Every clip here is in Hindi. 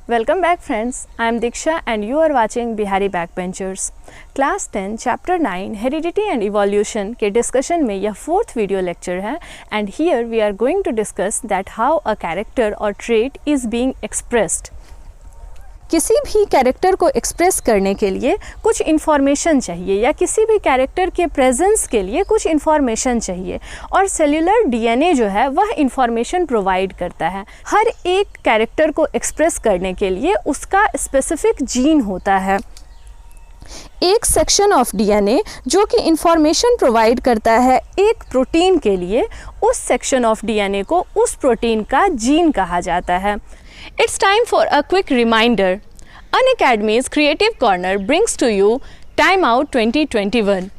Welcome back friends, I am Diksha and you are watching Bihari Backbenchers. Class 10 Chapter 9 Heredity and Evolution के डिस्कशन में यह 4th वीडियो लेक्चर है and here we are going to discuss that how a character or trait is being expressed. किसी भी कैरेक्टर को एक्सप्रेस करने के लिए कुछ इन्फॉर्मेशन चाहिए या किसी भी कैरेक्टर के प्रेजेंस के लिए कुछ इन्फॉर्मेशन चाहिए और सेल्यूलर डीएनए जो है वह इन्फॉर्मेशन प्रोवाइड करता है। हर एक कैरेक्टर को एक्सप्रेस करने के लिए उसका स्पेसिफिक जीन होता है, एक सेक्शन ऑफ डीएनए जो कि इंफॉर्मेशन प्रोवाइड करता है एक प्रोटीन के लिए, उस सेक्शन ऑफ डीएनए को उस प्रोटीन का जीन कहा जाता है। It's time for a quick reminder. Unacademy's Creative Corner brings to you Time Out 2021,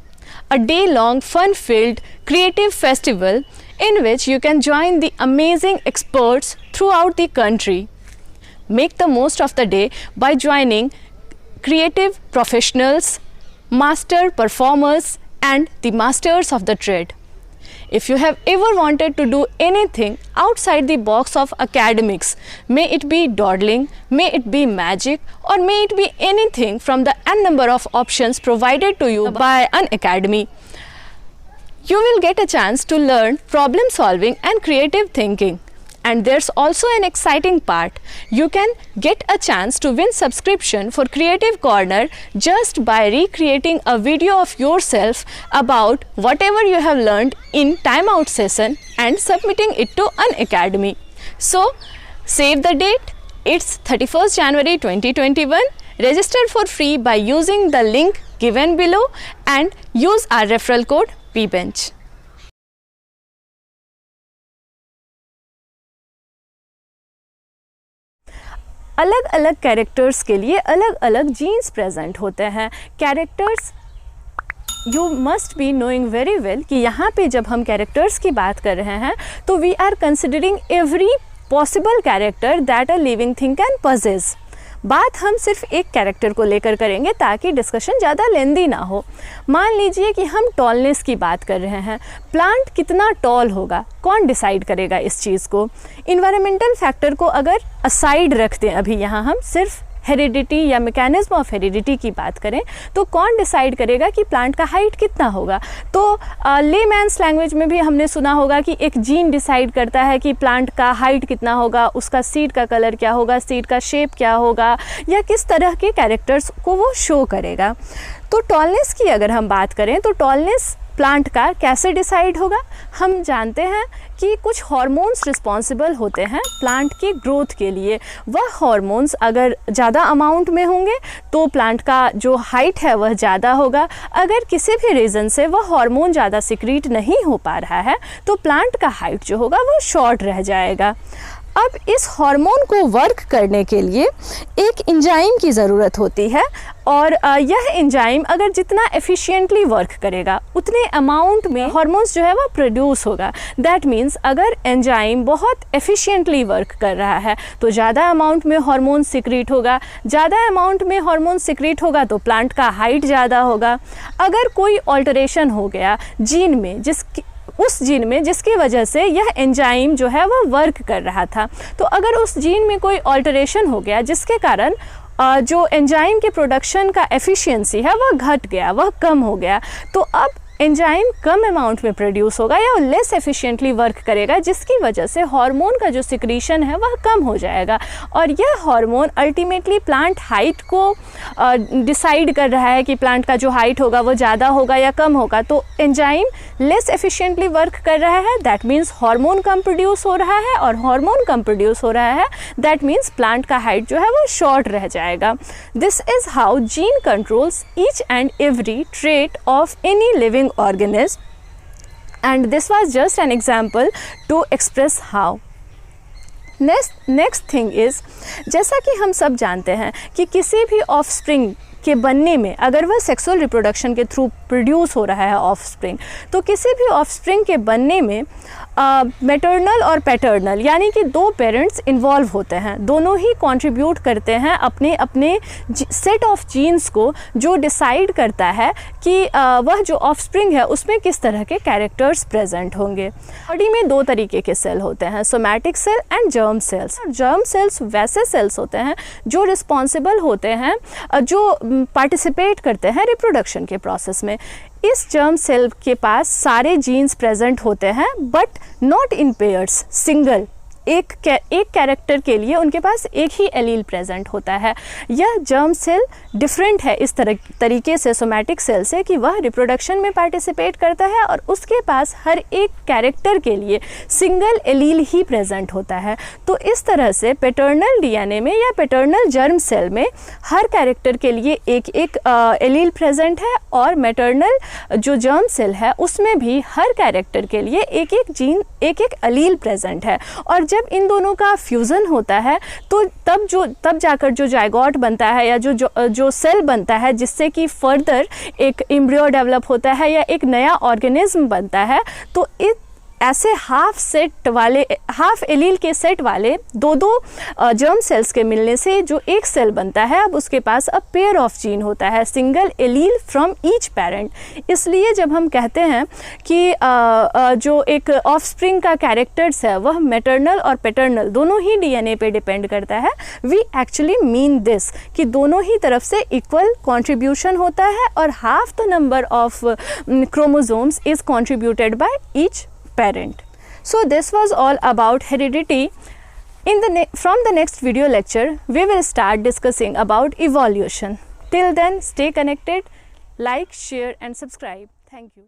a day-long fun-filled creative festival in which you can join the amazing experts throughout the country. Make the most of the day by joining creative professionals, master performers and the masters of the trade. If you have ever wanted to do anything outside the box of academics, may it be dawdling, may it be magic, or may it be anything from the n number of options provided to you by Unacademy, you will get a chance to learn problem solving and creative thinking. And there's also an exciting part. You can get a chance to win subscription for Creative Corner just by recreating a video of yourself about whatever you have learned in timeout session and submitting it to Unacademy. So save the date. It's 31st January 2021. Register for free by using the link given below and use our referral code BBench. अलग अलग कैरेक्टर्स के लिए अलग अलग जीन्स प्रेजेंट होते हैं। Characters you must be knowing very well कि यहाँ पे जब हम कैरेक्टर्स की बात कर रहे हैं तो we are considering every possible character that a living thing can possess. बात हम सिर्फ एक कैरेक्टर को लेकर करेंगे ताकि डिस्कशन ज़्यादा लेंदी ना हो। मान लीजिए कि हम टॉलनेस की बात कर रहे हैं। प्लांट कितना टॉल होगा, कौन डिसाइड करेगा इस चीज़ को? इन्वायरमेंटल फैक्टर को अगर असाइड रख दें, अभी यहाँ हम सिर्फ हेरिडिटी या मैकेनिज्म ऑफ हेरिडिटी की बात करें तो कौन डिसाइड करेगा कि प्लांट का हाइट कितना होगा? तो लेमैन्स लैंग्वेज में भी हमने सुना होगा कि एक जीन डिसाइड करता है कि प्लांट का हाइट कितना होगा, उसका सीड का कलर क्या होगा, सीड का शेप क्या होगा या किस तरह के कैरेक्टर्स को वो शो करेगा। तो टॉलनेस की अगर हम बात करें तो टॉलनेस प्लांट का कैसे डिसाइड होगा? हम जानते हैं कि कुछ हार्मोन्स रिस्पॉन्सिबल होते हैं प्लांट की ग्रोथ के लिए। वह हार्मोन्स अगर ज़्यादा अमाउंट में होंगे तो प्लांट का जो हाइट है वह ज़्यादा होगा। अगर किसी भी रीज़न से वह हार्मोन ज़्यादा सिक्रीट नहीं हो पा रहा है तो प्लांट का हाइट जो होगा वो शॉर्ट रह जाएगा। अब इस हार्मोन को वर्क करने के लिए एक एंजाइम की ज़रूरत होती है और यह एंजाइम अगर जितना एफिशिएंटली वर्क करेगा उतने अमाउंट में हार्मोन्स जो है वह प्रोड्यूस होगा। दैट मीन्स अगर एंजाइम बहुत एफिशिएंटली वर्क कर रहा है तो ज़्यादा अमाउंट में हार्मोन सिक्रीट होगा, ज़्यादा अमाउंट में हार्मोन सिक्रीट होगा तो प्लांट का हाइट ज़्यादा होगा। अगर कोई ऑल्टरेशन हो गया जीन में उस जीन में जिसकी वजह से यह एंजाइम जो है वह वर्क कर रहा था, तो अगर उस जीन में कोई ऑल्टरेशन हो गया जिसके कारण जो एंजाइम के प्रोडक्शन का एफिशिएंसी है वह घट गया, वह कम हो गया, तो अब एंजाइम कम अमाउंट में प्रोड्यूस होगा या लेस एफिशिएंटली वर्क करेगा जिसकी वजह से हार्मोन का जो सिक्रीशन है वह कम हो जाएगा और यह हार्मोन अल्टीमेटली प्लांट हाइट को डिसाइड कर रहा है कि प्लांट का जो हाइट होगा वो ज़्यादा होगा या कम होगा। तो एंजाइम लेस एफिशिएंटली वर्क कर रहा है, that means hormone come produce हो रहा है और हार्मोन कम प्रोड्यूस हो रहा है, दैट मीन्स प्लांट का हाइट जो है वो शॉर्ट रह जाएगा। This is how gene controls each and every trait of any living organism, and this was just an example to express how. Next thing is, जैसा कि हम सब जानते हैं कि किसी भी ऑफस्प्रिंग के बनने में, अगर वह सेक्सुअल रिप्रोडक्शन के थ्रू प्रोड्यूस हो रहा है ऑफस्प्रिंग, तो किसी भी ऑफस्प्रिंग के बनने में मैटरनल और पैटर्नल यानी कि दो पेरेंट्स इन्वॉल्व होते हैं, दोनों ही कंट्रीब्यूट करते हैं अपने अपने सेट ऑफ जीन्स को, जो डिसाइड करता है कि वह जो ऑफस्प्रिंग है उसमें किस तरह के कैरेक्टर्स प्रेजेंट होंगे। बॉडी में दो तरीके के सेल होते हैं, somatic cell and germ cells. Germ cells वैसे सेल्स होते हैं जो रिस्पॉन्सिबल होते हैं, जो पार्टिसिपेट करते हैं रिप्रोडक्शन के प्रोसेस में। इस जर्म सेल के पास सारे जीन्स प्रेजेंट होते हैं but not in pairs, single. एक कैरेक्टर के लिए उनके पास एक ही एलील प्रेजेंट होता है। यह जर्म सेल डिफरेंट है इस तरीके से सोमैटिक सेल से कि वह रिप्रोडक्शन में पार्टिसिपेट करता है और उसके पास हर एक कैरेक्टर के लिए सिंगल एलील ही प्रेजेंट होता है। तो इस तरह से पैटर्नल डीएनए में या पैटर्नल जर्म सेल में हर कैरेक्टर के लिए एक एक एलील प्रेजेंट है, और मैटर्नल जो जर्म सेल है उसमें भी हर कैरेक्टर के लिए एक एक जीन, एक एक एलील प्रेजेंट है। और जब इन दोनों का फ्यूज़न होता है तो तब जाकर जो जायगोट बनता है या जो सेल बनता है, जिससे कि फर्दर एक एम्ब्रियो डेवलप होता है या एक नया ऑर्गेनिज्म बनता है। तो ऐसे हाफ एलील के सेट वाले दो जर्म सेल्स के मिलने से जो एक सेल बनता है, अब उसके पास अ पेयर ऑफ जीन होता है, single allele from each parent. इसलिए जब हम कहते हैं कि जो एक ऑफस्प्रिंग का कैरेक्टर्स है वह मैटरनल और पैटर्नल दोनों ही डीएनए पे डिपेंड करता है, वी एक्चुअली मीन दिस कि दोनों ही तरफ से इक्वल कंट्रीब्यूशन होता है और half the number of chromosomes is contributed by each parent. So this was all about heredity. From the next video lecture, we will start discussing about evolution. Till then, stay connected, like, share and subscribe. Thank you.